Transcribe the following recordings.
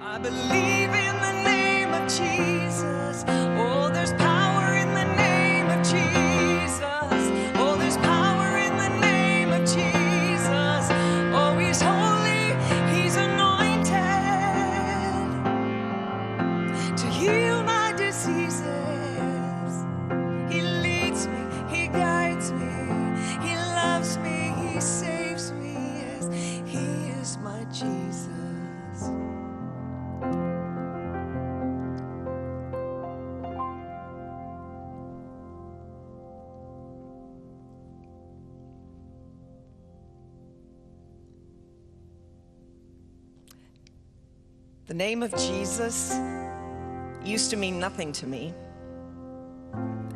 I believe in the name of Jesus. Oh, there's power in the name of Jesus. Oh, there's power in the name of Jesus. Oh, he's holy, he's anointed to heal my diseases. He leads me, he guides me, he loves me, he saves me. Yes, he is my Jesus. The name of Jesus used to mean nothing to me,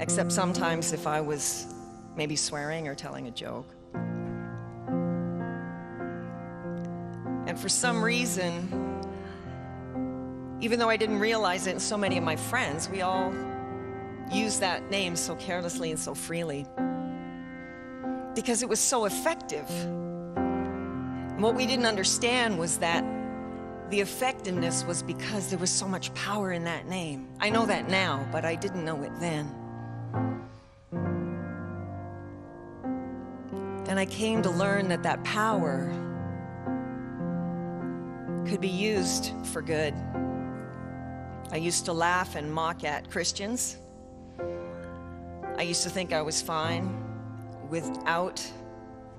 except sometimes if I was maybe swearing or telling a joke. And for some reason, even though I didn't realize it, and so many of my friends, we all use that name so carelessly and so freely because it was so effective. And what we didn't understand was that the effectiveness was because there was so much power in that name. I know that now, but I didn't know it then. And I came to learn that that power could be used for good. I used to laugh and mock at Christians. I used to think I was fine without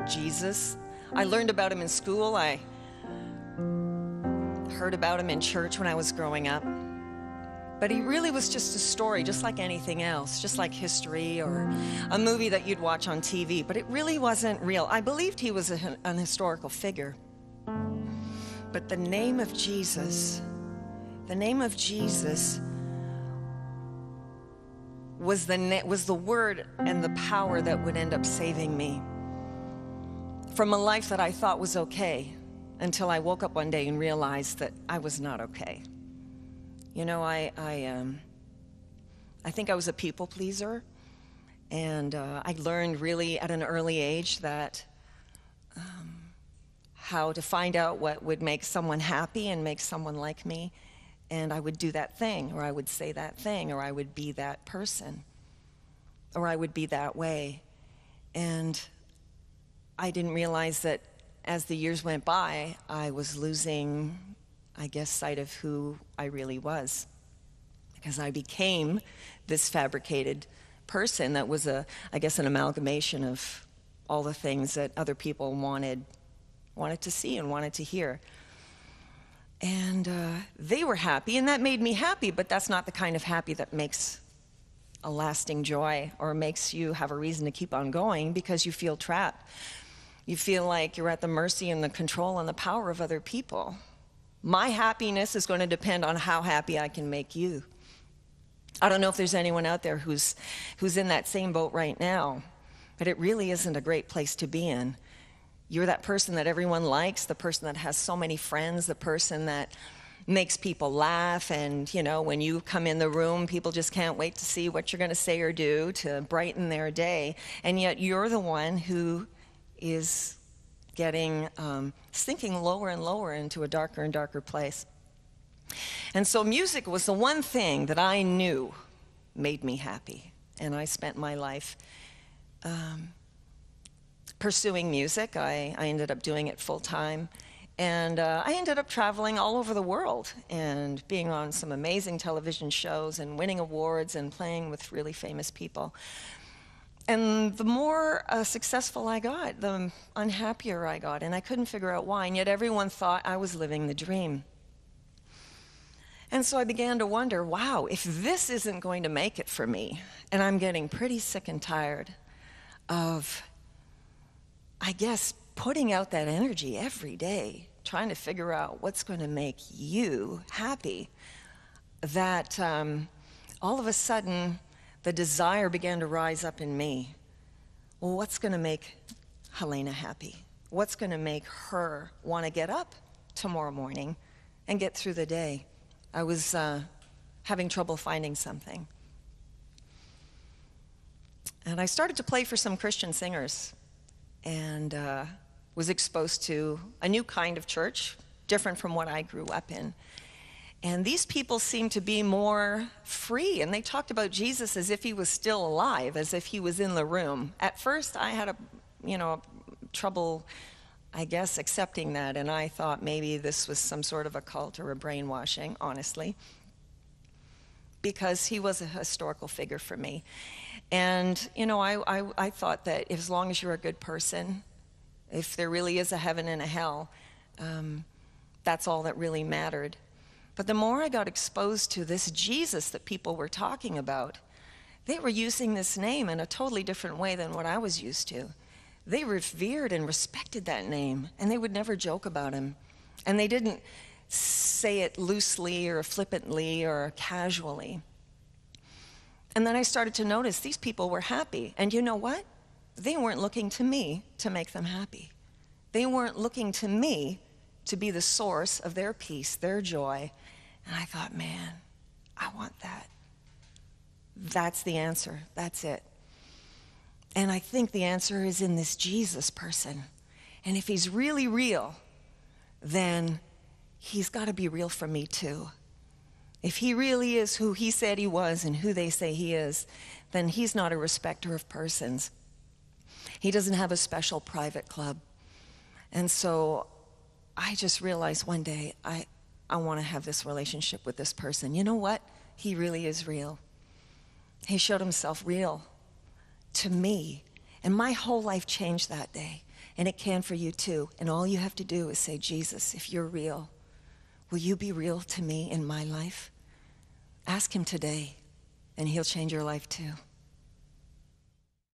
Jesus. I learned about him in school. I heard about him in church when I was growing up. But he really was just a story, just like anything else, just like history or a movie that you'd watch on TV. But it really wasn't real. I believed he was an historical figure. But the name of Jesus was the word and the power that would end up saving me from a life that I thought was okay, until I woke up one day and realized that I was not okay. You know, I think I was a people pleaser, and I learned really at an early age that how to find out what would make someone happy and make someone like me, and I would do that thing, or I would say that thing, or I would be that person, or I would be that way. And I didn't realize that as the years went by, I was losing, I guess, sight of who I really was, because I became this fabricated person that was an amalgamation of all the things that other people wanted to see and wanted to hear. And they were happy, and that made me happy, but that's not the kind of happy that makes a lasting joy or makes you have a reason to keep on going, because you feel trapped. You feel like you're at the mercy and the control and the power of other people. My happiness is going to depend on how happy I can make you. I don't know if there's anyone out there who's in that same boat right now, but it really isn't a great place to be in. You're that person that everyone likes, the person that has so many friends, the person that makes people laugh, and you know, when you come in the room, people just can't wait to see what you're going to say or do to brighten their day, and yet you're the one who is getting sinking lower and lower into a darker and darker place. And so music was the one thing that I knew made me happy, and I spent my life pursuing music. I ended up doing it full time, and I ended up traveling all over the world and being on some amazing television shows and winning awards and playing with really famous people. And the more successful I got, the unhappier I got, and I couldn't figure out why, and yet everyone thought I was living the dream. And so I began to wonder, wow, if this isn't going to make it for me, and I'm getting pretty sick and tired of, I guess, putting out that energy every day, trying to figure out what's going to make you happy, that all of a sudden, the desire began to rise up in me. Well, what's going to make Helena happy? What's going to make her want to get up tomorrow morning and get through the day? I was having trouble finding something. And I started to play for some Christian singers, and was exposed to a new kind of church, different from what I grew up in. And these people seemed to be more free, and they talked about Jesus as if he was still alive, as if he was in the room. At first, I had trouble, I guess, accepting that, and I thought maybe this was some sort of a cult or a brainwashing, honestly, because he was a historical figure for me. And, I thought that as long as you're a good person, if there really is a heaven and a hell, that's all that really mattered. But the more I got exposed to this Jesus that people were talking about, they were using this name in a totally different way than what I was used to. They revered and respected that name, and they would never joke about him. And they didn't say it loosely or flippantly or casually. And then I started to notice these people were happy. And you know what? They weren't looking to me to make them happy. They weren't looking to me to be the source of their peace, their joy. And I thought, man, I want that. That's the answer. That's it. And I think the answer is in this Jesus person. And if he's really real, then he's got to be real for me too. If he really is who he said he was and who they say he is, then he's not a respecter of persons. He doesn't have a special private club. And so I just realized one day, I want to have this relationship with this person. You know what? He really is real. He showed himself real to me. And my whole life changed that day. And it can for you too. And all you have to do is say, Jesus, if you're real, will you be real to me in my life? Ask him today, and he'll change your life too.